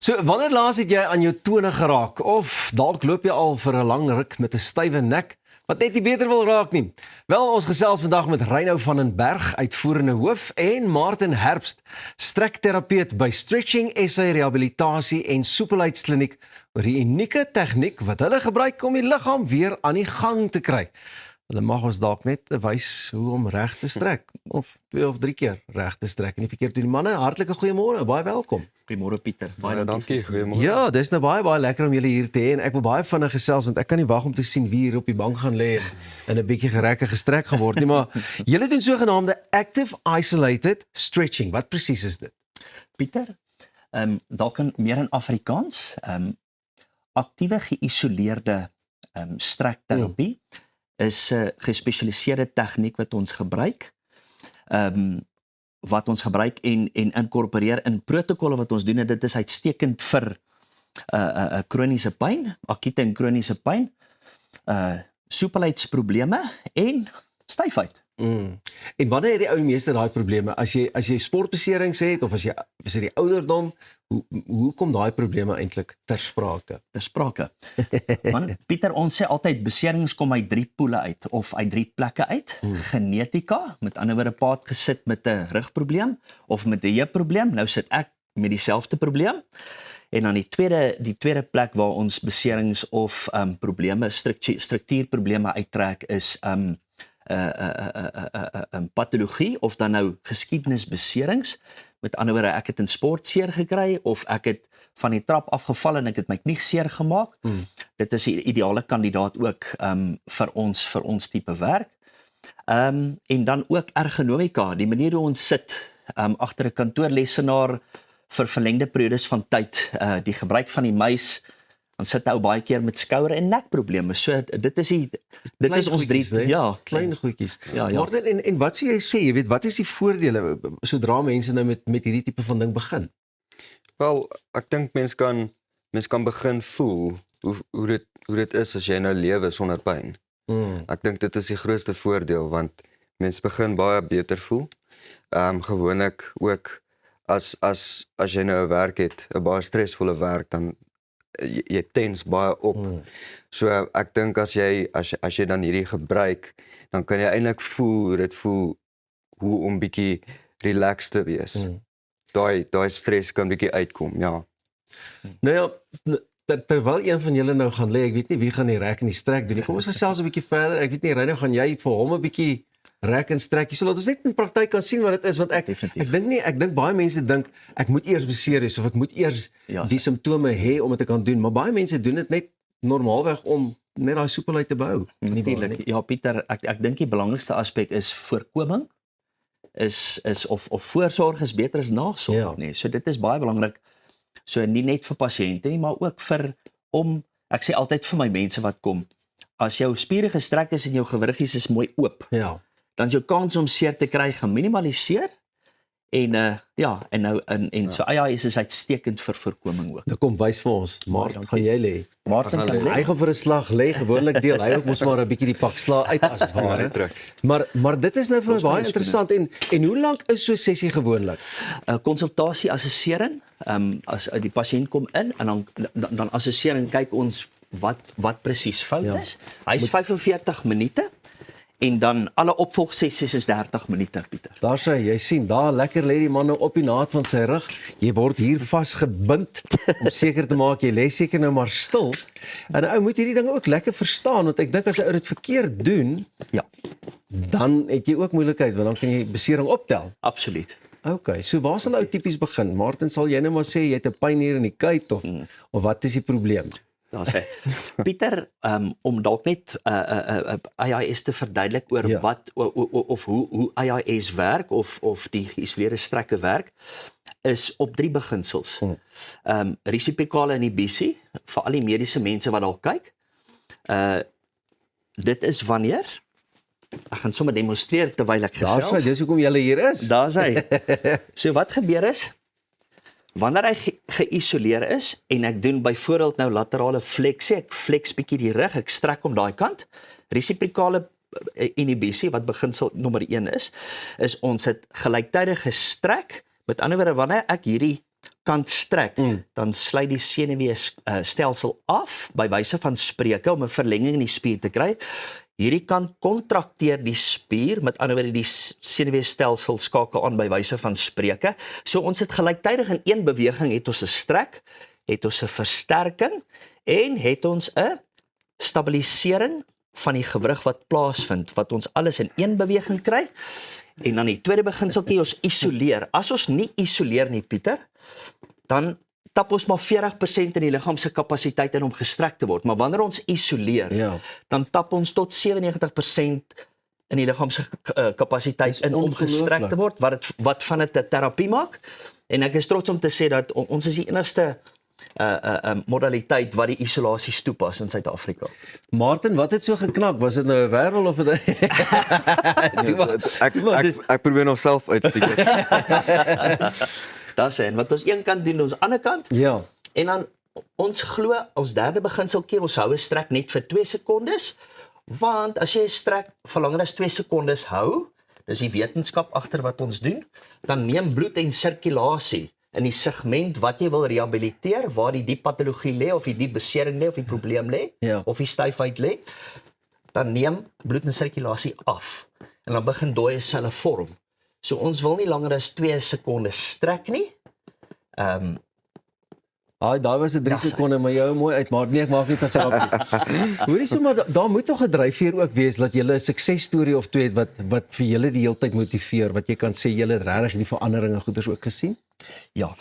So, wanneer laas het jy aan jou tone geraak? Of dalk loop jy al vir 'n lang ruk met 'n stywe nek, wat net nie beter wil raak nie? Wel, ons gesels vandag met Reino van den Berg, uitvoerende hoof, en Martin Herbst, strekterapeut by Stretching SA Rehabilitasie en Soepelheidskliniek, oor die unieke tegniek wat hulle gebruik om die liggaam weer aan die gang te kry. Hulle mag ons dalk net wys hoe om reg te strek, of 2 of 3 keer reg te strek, en nie verkeerd doen. Manne, hartlike goeiemôre, baie welkom. Goeiemôre Pieter. Baie dankie, goeiemôre. Ja, dis nou baie lekker om julle hier te hê, en ek wil baie vinnig gesels, want ek kan nie wag om te sien wie hier op die bank gaan lê en 'n bietjie gerekke gestrek gaan word nie, maar julle doen sogenaamde active isolated stretching. Wat presies is dit? Pieter, dalk meer in Afrikaans, aktiewe geïsoleerde strekterapie is 'n gespesialiseerde tegniek wat ons gebruik. Wat ons gebruik en inkorporeer in protokolle wat ons doen, en dit is uitstekend vir kroniese pyn, akute en kroniese pyn, soepelheidsprobleme en styfheid. En wanneer het die ou meeste daai probleme? As jy sportbeserings het, of as dit die ouderdom, hoe kom daai probleme eintlik ter sprake? Ter sprake. Want Pieter, ons sê altyd beserings kom uit 3 poele uit, of uit 3 plekke uit. Genetika, met ander woorde, pa het gesit met 'n rugprobleem of met 'n heupprobleem, nou sit ek met dieselfde probleem. En dan die tweede plek waar ons beserings of probleme, struktuurprobleme uittrek is patologie, of dan nou geskiedenisbeserings. Met ander woorde, ek het in sport seer gekry, of ek het van die trap afgeval en ek het my knie seer gemaak. Dit is die ideale kandidaat ook vir ons tipe werk. En dan ook ergonomika, die manier hoe ons sit agter 'n kantoorlesenaar vir verlengde periodes van tyd, die gebruik van die muis, dan sit ou baie keer met skouer- en nekprobleme. So dit is ons 3, ja, klein goedjies. Ja. Martin, en wat sê jy weet, wat is die voordele sodra mense nou met hierdie tipe van ding begin? Wel, ek dink mens kan begin voel hoe dit is as jy nou lewe sonder pyn. Ek dink dit is die grootste voordeel, want mens begin baie beter voel. Gewoonlik ook as jy nou 'n werk het, 'n baie stresvolle werk, dan jy tens baie op. So ek dink as jy dan hierdie gebruik, dan kan jy eintlik voel hoe om bietjie relaxed te wees. Daai stres kan bietjie uitkom, ja. Nou ja, terwyl een van julle nou gaan lê, ek weet nie wie gaan die rek en die strek doen nie. Kom ons gesels 'n bietjie verder. Ek weet nie, Reino, gaan jy vir hom 'n bietjie rek en strek, sodat ons net in praktyk kan sien wat dit is, want ek dink baie mense dink ek moet eers beseer wees, of ek moet eers die simptome hê om dit te kan doen, maar baie mense doen dit net normaalweg om net daai soepelheid te behou. Natuurlik. Ja, Pieter, ek dink die belangrikste aspek is voorkoming, of voorsorg is beter as nasorg, nee. So dit is baie belangrik. So nie net vir pasiënte nie, maar ook ek sê altyd vir my mense wat kom, as jou spiere gestrek is en jou gewriggies is mooi oop, dan is jou kans om seer te kry geminimaliseer, en so AIS is uitstekend vir voorkoming ook. Nou kom, wys vir ons, Martin, gaan jy lê? Martin kan lê. Hy gaan vir 'n slag lê, gewoonlik deel hy ook mos maar 'n bietjie die pak sla uit as het ware. Maar dit is nou vir my baie interessant, en hoe lank is so 'n sessie gewoonlik? Konsultasie, assessering, as die pasiënt kom in, en dan assessering, kyk ons wat presies fout is. Hy is 45 minute, en dan alle opvolgsessies is 30 minute, Pieter. Daar sê jy sien, daar lekker lê die man nou op die naad van sy rug. Jy word hier vasgebind om seker te maak jy lê seker nou maar stil. En ou moet hierdie ding ook lekker verstaan, want ek dink as 'n ou dit verkeerd doen, dan het jy ook moeilikheid, want dan kan jy besering optel. Absoluut. Okay, so waar sal ou tipies begin? Martin, sal jy nou maar sê jy het 'n pyn hier in die kuit, of wat is die probleem? Daar sê Pieter, om dalk net AIS te verduidelik oor wat of hoe AIS werk, of die geïsoleerde strekke werk, is op 3 beginsels. Resipikale inhibisie, vir al die mediese mense wat dalk kyk. Dit is wanneer, ek gaan sommer demonstreer terwyl ek gesels. Daar sê, dis hoekom julle hier is. Daar sê. So wat gebeur is, wanneer hy geïsoleer is, en ek doen byvoorbeeld nou laterale fleksie, ek flex bietjie die rug, ek strek om daai kant, resipikale inhibisie, wat beginsel nommer 1 is ons het gelyktydig gestrek, met ander woorde, wanneer ek hierdie kant strek, dan sluit die senuweestelsel af by wyse van spreuke om 'n verlenging in die spier te kry. Hierdie kant kontrakteer die spier, met ander woorde die senuweestelsel skakel aan by wyse van spreuke. So ons het gelyktydig in een beweging het ons 'n strek, het ons 'n versterking en het ons 'n stabilisering van die gewrig wat plaasvind, wat ons alles in een beweging kry. En dan die tweede beginseltjie, ons isoleer. As ons nie isoleer nie, Pieter, dan tap ons maar 40% in die liggaam se kapasiteit in om gestrek te word. Maar wanneer ons isoleer, dan tap ons tot 97% in die liggaam se kapasiteit in om gestrek te word, wat van dit 'n terapie maak. En ek is trots om te sê dat ons is die enigste modaliteit wat die isolasie toepas in Suid-Afrika. Martin, wat het so geknak? Was dit nou 'n wêreld of het Ek probeer nog self uitfigure. Dis en wat ons een kant doen, ons ander kant. Ja. En dan ons glo, ons derde beginseltjie, ons hou 'n strek net vir 2 sekondes, want as jy 'n strek vir langer as 2 sekondes hou, dis die wetenskap agter wat ons doen, dan neem bloed en sirkulasie in die segment wat jy wil rehabiliteer, waar die patologie lê, of die besering lê, of die probleem lê, of die styfheid lê, dan neem bloed en sirkulasie af. En dan begin dooie selle vorm. So ons wil nie langer as 2 sekondes strek nie. Daai was 'n 3 sekonde, maar jou mooi uit, maar nee, ek maak net 'n grapie. Hoorie sommer, daar moet tog 'n dryfveer ook wees dat jy 'n suksesstorie of twee het wat vir julle die hele tyd motiveer, wat jy kan sê julle het regtig die veranderinge goeders ook gesien? Ja.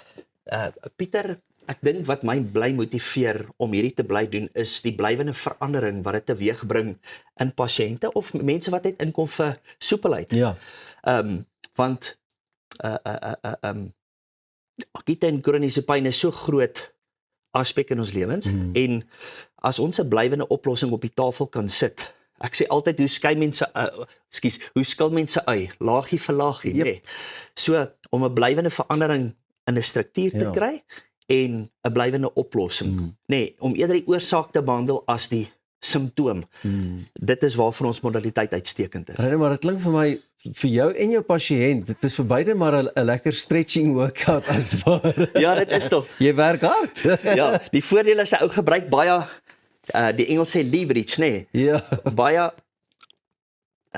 Pieter, ek dink wat my bly motiveer om hierdie te bly doen is die blywende verandering wat dit teweegbring in pasiënte of mense wat net inkom vir soepelheid. Ja. Want akute en kroniese pyn is so groot aspek in ons lewens en as ons 'n blywende oplossing op die tafel kan sit. Ek sê altyd hoe skil mense ui, laagie vir laagie, nê. So om 'n blywende verandering in 'n struktuur te kry en 'n blywende oplossing, nê, om eerder die oorsaak te behandel as die simptoom. Dit is waarvan ons modaliteit uitstekend is. Maar dit klink vir my vir jou en jou pasiënt, dit is vir beide maar 'n lekker stretching workout as dit ware. Ja, dit is tog. Jy werk hard. Ja, die voordeel is 'n ou gebruik baie die Engels sê leverage, nê. Ja. Baie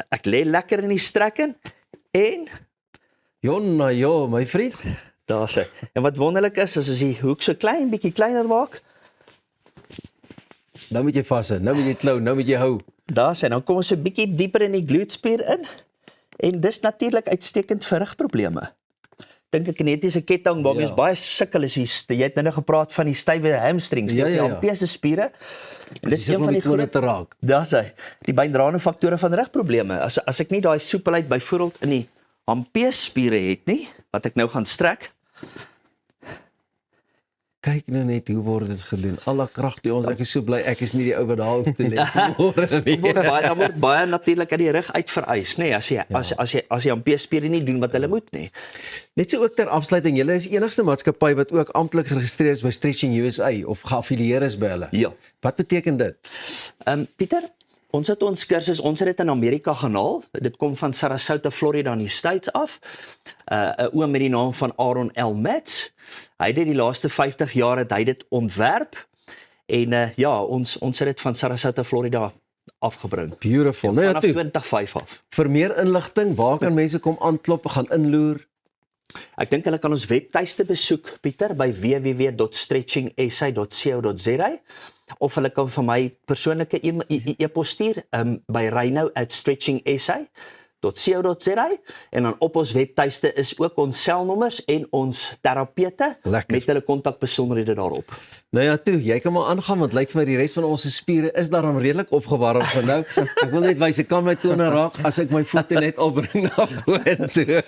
ek lê lekker in die strekken en Jonna, ja, my vriend. Daar's hy. En wat wonderlik is as die hoek so klein bietjie kleiner maak, nou moet jy vashou, nou moet jy klou, nou moet jy hou. Daar's hy. Dan kom ons so bietjie dieper in die glutspier in. En dis natuurlik uitstekend vir rugprobleme. Dink 'n kinetiese ketting waarmee ons baie sukkel is jy het nou gepraat van die stywe hamstrings, die Hampeese spiere. En dis een van die groot te raak. Daar's hy. Die byndraende faktore van rugprobleme. As ek nie daai soepelheid byvoorbeeld in die Hampeese spiere het nie, wat ek nou gaan strek. Kyk nou net hoe word dit gedoen. Alle krag die ons, ek is so bly ek is nie die ou wat daar hoef te lê. Dan word baie natuurlik uit die rug uit vereis, nê, as jy Hampeese spiere nie doen wat hulle moet nie. Net so ook ter afsluiting, julle is die enigste maatskappy wat ook amptelik geregistreer is by Stretching USA of geaffilieer is by hulle. Ja. Wat beteken dit? Pieter, ons het ons kursus, ons het dit in Amerika gaan haal. Dit kom van Sarasota, Florida in die States af. 'n oom met die naam van Aaron L. Metz. Hy het die laaste 50 jaar het hy dit ontwerp. En ons het dit van Sarasota, Florida afgebring. Beautiful. Nou vanaf 2005 af. Vir meer inligting, waar kan mense kom aanklop, gaan inloer? Ek dink hulle kan ons webtuiste besoek, Pieter, by www.stretchingsa.co.za of hulle kan vir my persoonlike e-pos stuur by reino@stretchingsa.co.za en dan op ons webtuiste is ook ons selnommers en ons terapeute met hulle kontakbesonderhede daarop. Nou ja, toe, jy kan maar aangaan want lyk vir my die res van ons spiere is daarom redelik opgewarm vir nou. Ek wil net wys ek kan my tone raak as ek my voete net opbring na vorentoe.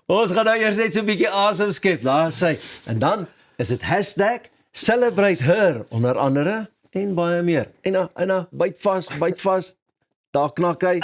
Ons gaan nou eers net so 'n bietjie asem skep, daar sê. En dan is dit #CelebrateHer onder andere en baie meer. En byt vas, daar knak hy.